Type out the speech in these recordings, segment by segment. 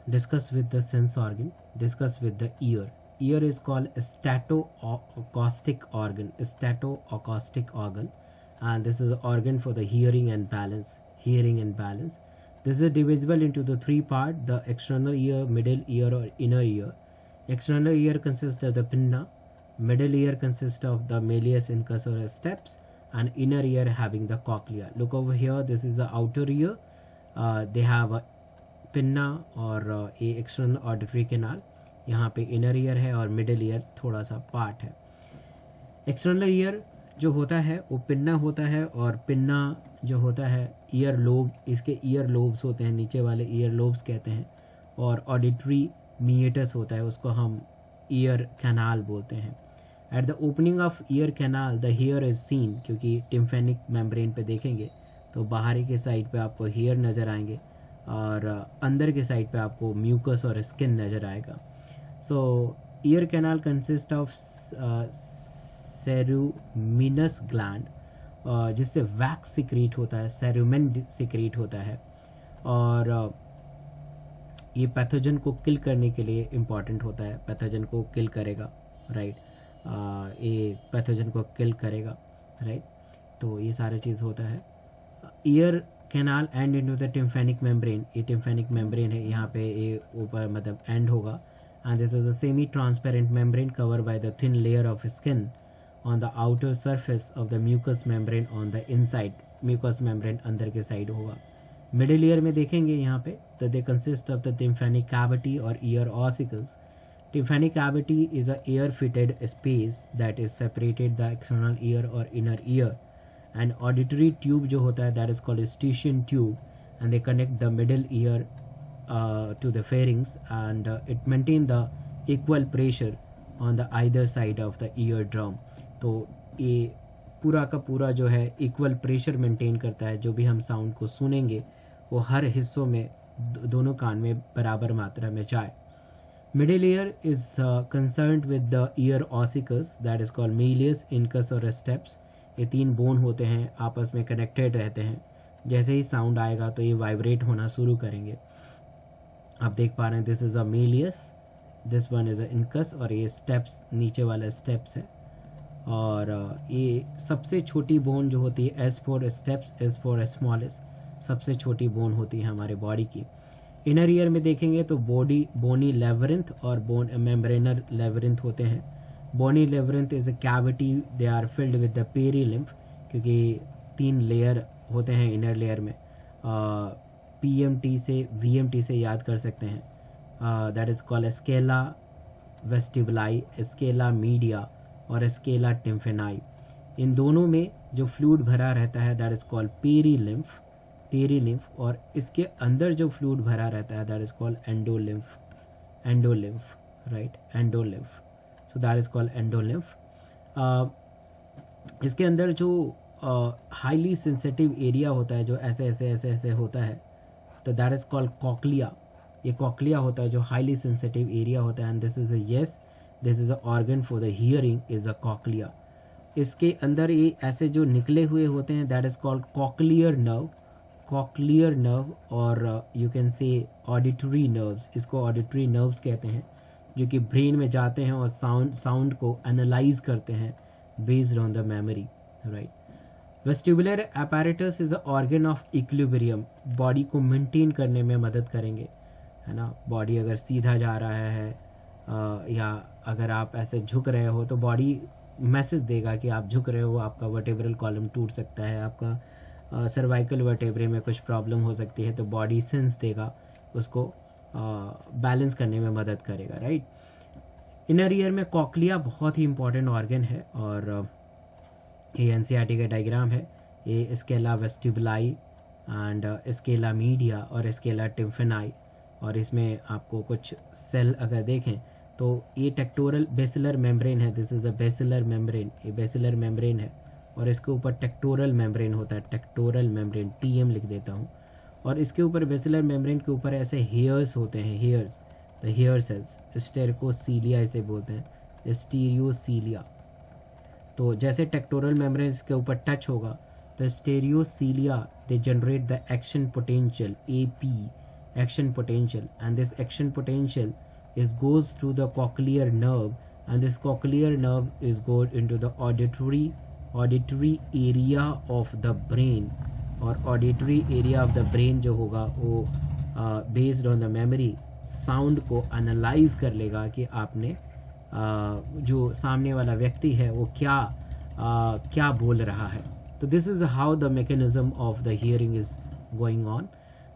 Discuss with the sense organ, discuss with the ear. Ear is called statoacoustic organ, and this is an organ for the hearing and balance. This is divisible into the three parts: the external ear, middle ear, or inner ear. External ear consists of the pinna, middle ear consists of the malleus, incus, or steps, and inner ear having the cochlea. Look over here, this is the outer ear. They have a pinna और ये external auditory canal, यहाँ पे inner ear है और middle ear थोड़ा सा part है. External ear जो होता है वो पिन्ना होता है, और पिन्ना जो होता है ईयर लोब, इसके ईयर लोब्स होते हैं, नीचे वाले ईयर लोब्स कहते हैं, और ऑडिटरी मीएटस होता है, उसको हम ईयर कैनाल बोलते हैं. At the opening of ear canal the here is seen, क्योंकि टिम्फेनिक मेम्ब्रेन पे देखेंगे तो बाहरी के साइड पे आपको हेयर नज़र आएंगे और अंदर के साइड पे आपको म्यूकस और स्किन नज़र आएगा. So ear canal consist of ceruminous gland, जिससे वैक्स सिक्रीट होता है, सेरुमेन सिक्रीट होता है, और ये पैथोजन को किल करने के लिए इम्पॉर्टेंट होता है. पैथोजन को किल करेगा, राइट. ये पैथोजन को किल करेगा, राइट. तो ये सारी चीज़ होता है. Ear canal end into the tympanic membrane, ये टिम्फेनिक मेम्ब्रेन है, यहाँ पे ये ऊपर मतलब एंड होगा. And this is a semi transparent membrane cover by the thin layer of skin on the outer surface of the mucous membrane on the inside. Mucous membrane अंदर के साइड होगा. मिडिल ईयर में देखेंगे यहाँ पे तो they consist of the tympanic cavity और ear ossicles. Tympanic cavity is a air fitted space that is separated the external ear और inner ear. And auditory tube जो होता है that is called Eustachian tube, and they connect the middle ear to the pharynx, and it maintain the equal pressure on the either side of the eardrum. तो ये पूरा का पूरा जो है equal pressure maintain करता है. जो भी हम साउंड को सुनेंगे वो हर हिस्सों में दोनों कान में बराबर मात्रा में जाए. Middle ear is concerned with the ear ossicles that is called malleus, incus और steps. ये तीन बोन होते हैं, आपस में कनेक्टेड रहते हैं. जैसे ही साउंड आएगा तो ये वाइब्रेट होना शुरू करेंगे. आप देख पा रहे हैं this is a Méliès, this one is a incus, और ये स्टेप्स नीचे वाला स्टेप्स है. और ये सबसे छोटी बोन जो होती है S for steps, S for smallest, सबसे छोटी बोन होती है हमारे बॉडी की. इनर ईयर में देखेंगे तो बोनी लेवरिंथ और बोन मेम्ब्रेनर लेवरिंथ होते हैं. Bony labyrinth is a cavity, they are filled with the perilymph, क्योंकि तीन लेयर होते हैं इनर लेयर में. पीएमटी से वीएमटी से याद कर सकते हैं. That is called scala vestibuli, scala media और स्केला टिम्फेनाई. इन दोनों में जो फ्लूइड भरा रहता है दैट इज कॉल्ड पेरीलिम्फ, और इसके अंदर जो फ्लूइड भरा रहता है that is called endolymph, right, endolymph. So that is called endolymph. इसके अंदर जो हाईली सेंसिटिव एरिया होता है, जो ऐसे होता है, तो दैट इज कॉल्ड कॉक्लिया. ये कॉक्लिया होता है जो हाईली सेंसिटिव एरिया होता है. And this is a organ for the hearing is a cochlea. इसके अंदर ये ऐसे जो निकले हुए होते हैं that is called cochlear nerve, और you can say auditory nerves. इसको ऑडिटरी नर्व्स कहते हैं, जो कि ब्रेन में जाते हैं और साउंड को एनालाइज करते हैं based on the memory, right. Vestibular apparatus is a organ of equilibrium, body को मेंटेन करने में मदद करेंगे, है ना. बॉडी अगर सीधा जा रहा है या अगर आप ऐसे झुक रहे हो तो बॉडी मैसेज देगा कि आप झुक रहे हो. आपका वर्टेब्रल कॉलम टूट सकता है, आपका सर्वाइकल वर्टेब्रे में कुछ प्रॉब्लम हो सकती है, तो बॉडी सेंस देगा, उसको बैलेंस करने में मदद करेगा, राइट. इनर ईयर में कॉक्लिया बहुत ही इंपॉर्टेंट ऑर्गन है, और ये एनसीईआरटी का डायग्राम है. ये Scala vestibuli and Scala media और स्केला टिम्फेनाई, और इसमें आपको कुछ सेल अगर देखें तो ये टेक्टोरल बेसिलर मेम्ब्रेन है. This is a basilar membrane, ये बेसिलर मेम्ब्रेन है, और इसके ऊपर टेक्टोरल मेम्ब्रेन होता है, टेक्टोरल मेम्ब्रेन, टीएम लिख देता हूँ. और इसके ऊपर बेसिलर मेम्ब्रेन के ऊपर ऐसे हेयर्स होते हैं, हेयर्स, द हेयर सेल्स, स्टेरकोसीलिया इसे बोलते हैं, स्टीरियोसीलिया. तो जैसे टेक्टोरल मेम्ब्रेन के ऊपर टच होगा तो stereocilia they generate the action potential, AP, action potential, and this action potential goes through the cochlear nerve, and this cochlear nerve is goes into the auditory area of the brain, और auditory area of the brain जो होगा वो based on the memory sound को analyse कर लेगा कि आपने जो सामने वाला व्यक्ति है वो क्या बोल रहा है. तो this is how the mechanism of the hearing is going on.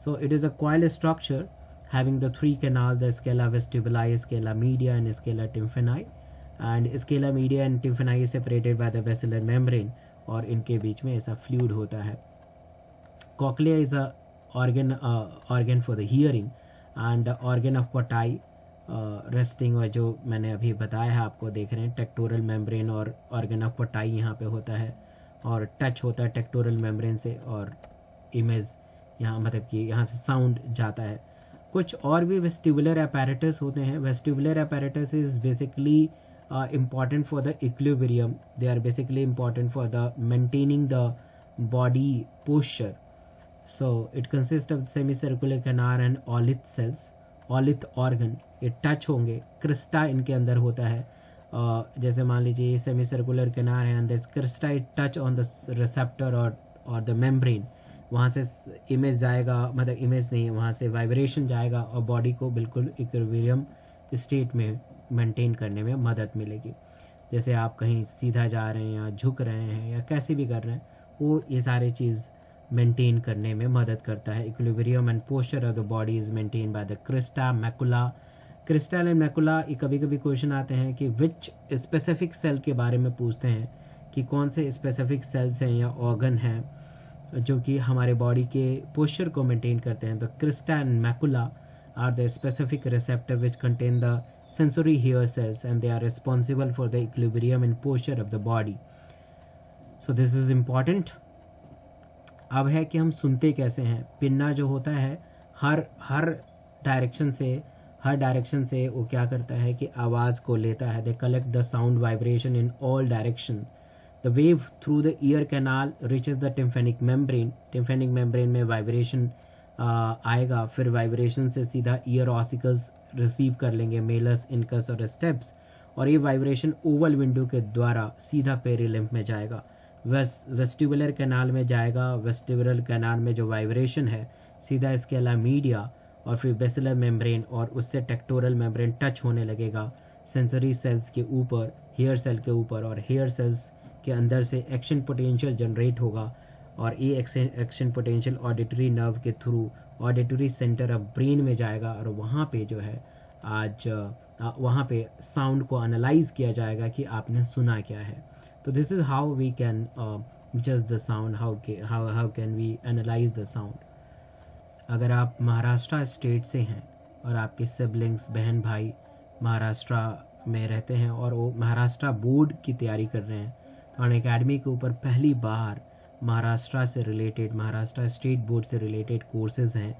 So it is a coil structure having the three canal, the scala vestibuli, scala media and scala tympani, and scala media and tympani is separated by the basilar membrane, और इनके बीच में ऐसा fluid होता है. Cochlea is a organ for the hearing, and organ of Corti resting, और जो मैंने अभी बताया है आपको देख रहे हैं टेक्टोरल मेम्ब्रेन और ऑर्गन ऑफ कोटाई यहाँ पे होता है, और टच होता है टेक्टोरल मेम्ब्रेन से, और इमेज यहाँ मतलब कि यहाँ से साउंड जाता है. कुछ और भी वेस्टिबुलर अपैरेटस होते हैं. Vestibular apparatus is basically important for the equilibrium. They are basically important for the maintaining the body posture. So it consists of semicircular canal and Olith cells. Olith organ ये touch होंगे. Crysta इनके अंदर होता है. जैसे मान लीजिए semi circular canal है, and Crysta it touch on the receptor और द मेम्ब्रेन. वहाँ से इमेज जाएगा, मतलब इमेज नहीं, वहाँ से वाइब्रेशन जाएगा और बॉडी को बिल्कुल इक्विलिब्रियम स्टेट में मेंटेन करने में मदद मिलेगी. जैसे आप कहीं सीधा जा रहे हैं या झुक रहे हैं या कैसे भी कर रहे हैं, वो ये सारी चीज़ मेंटेन करने में मदद करता है. Equilibrium and posture of the body is maintain by the Crysta macula. Crystal and macula, कभी कभी क्वेश्चन आते हैं कि विच स्पेसिफिक सेल के बारे में पूछते हैं कि कौन से स्पेसिफिक सेल्स हैं या ऑर्गन हैं जो कि हमारे बॉडी के पोस्चर को मेंटेन करते हैं. तो Crysta and macula are the specific receptor which contain the sensory hair cells, and they are responsible for the equilibrium and posture of the body. So this is important. अब है कि हम सुनते कैसे हैं. पिन्ना जो होता है हर डायरेक्शन से वो क्या करता है कि आवाज़ को लेता है. They collect the sound vibration in all direction. The wave through the ear canal reaches the tympanic membrane. Tympanic membrane में वाइब्रेशन आएगा, फिर वाइब्रेशन से सीधा ईयर ऑसिकल्स रिसीव कर लेंगे, मेलस, इनकस और स्टेप्स, और ये वाइब्रेशन ओवल विंडो के द्वारा सीधा पेरिलिम्फ में जाएगा. वेस्टिबुलर कैनाल में जाएगा. वेस्टिबुलर कैनाल में जो वाइब्रेशन है सीधा स्केला मीडिया और फिर बेसिलर मेम्ब्रेन, और उससे टेक्टोरल मेम्ब्रेन टच होने लगेगा सेंसरी सेल्स के ऊपर, हेयर सेल के ऊपर, और हेयर सेल्स के अंदर से एक्शन पोटेंशियल जनरेट होगा, और ये एक्शन पोटेंशियल ऑडिटरी नर्व के through auditory centre of brain में जाएगा, और वहाँ पे जो है वहाँ पे साउंड को एनालाइज किया जाएगा कि आपने सुना क्या है. तो this is how we can जज the sound, how can we analyse the sound. अगर आप महाराष्ट्र स्टेट से हैं और आपके सिबलिंग्स, बहन भाई महाराष्ट्र में रहते हैं और वो महाराष्ट्र बोर्ड की तैयारी कर रहे हैं, तो अनअकैडमी के ऊपर पहली बार महाराष्ट्र से रिलेटेड, महाराष्ट्र स्टेट बोर्ड से रिलेटेड कोर्सेज हैं.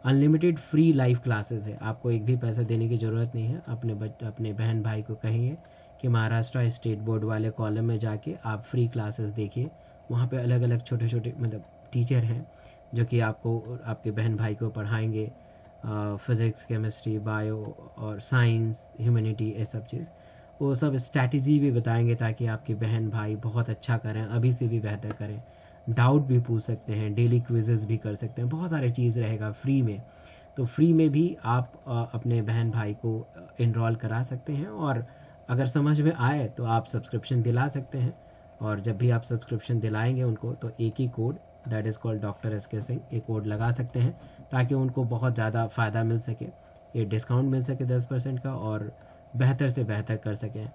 अनलिमिटेड फ्री लाइव क्लासेस है. आपको एक भी पैसा देने की ज़रूरत नहीं है. अपने बहन भाई को कहिए कि महाराष्ट्र स्टेट बोर्ड वाले कॉलम में जाके आप फ्री क्लासेस देखिए. वहाँ पे अलग अलग छोटे छोटे मतलब टीचर हैं जो कि आपको, आपके बहन भाई को पढ़ाएंगे फिज़िक्स, केमिस्ट्री, बायो और साइंस, ह्यूमैनिटी, ये सब चीज़. वो सब स्ट्रैटेजी भी बताएंगे ताकि आपके बहन भाई बहुत अच्छा करें, अभी से भी बेहतर करें. डाउट भी पूछ सकते हैं, डेली क्विजेस भी कर सकते हैं, बहुत सारे चीज़ रहेगा फ्री में. तो फ्री में भी आप अपने बहन भाई को इनरोल करा सकते हैं, और अगर समझ में आए तो आप सब्सक्रिप्शन दिला सकते हैं. और जब भी आप सब्सक्रिप्शन दिलाएंगे उनको, तो एक ही code, that is called doctor SK Singh, ये कोड लगा सकते हैं ताकि उनको बहुत ज़्यादा फ़ायदा मिल सके, ये डिस्काउंट मिल सके 10% का, और बेहतर से बेहतर कर सकें.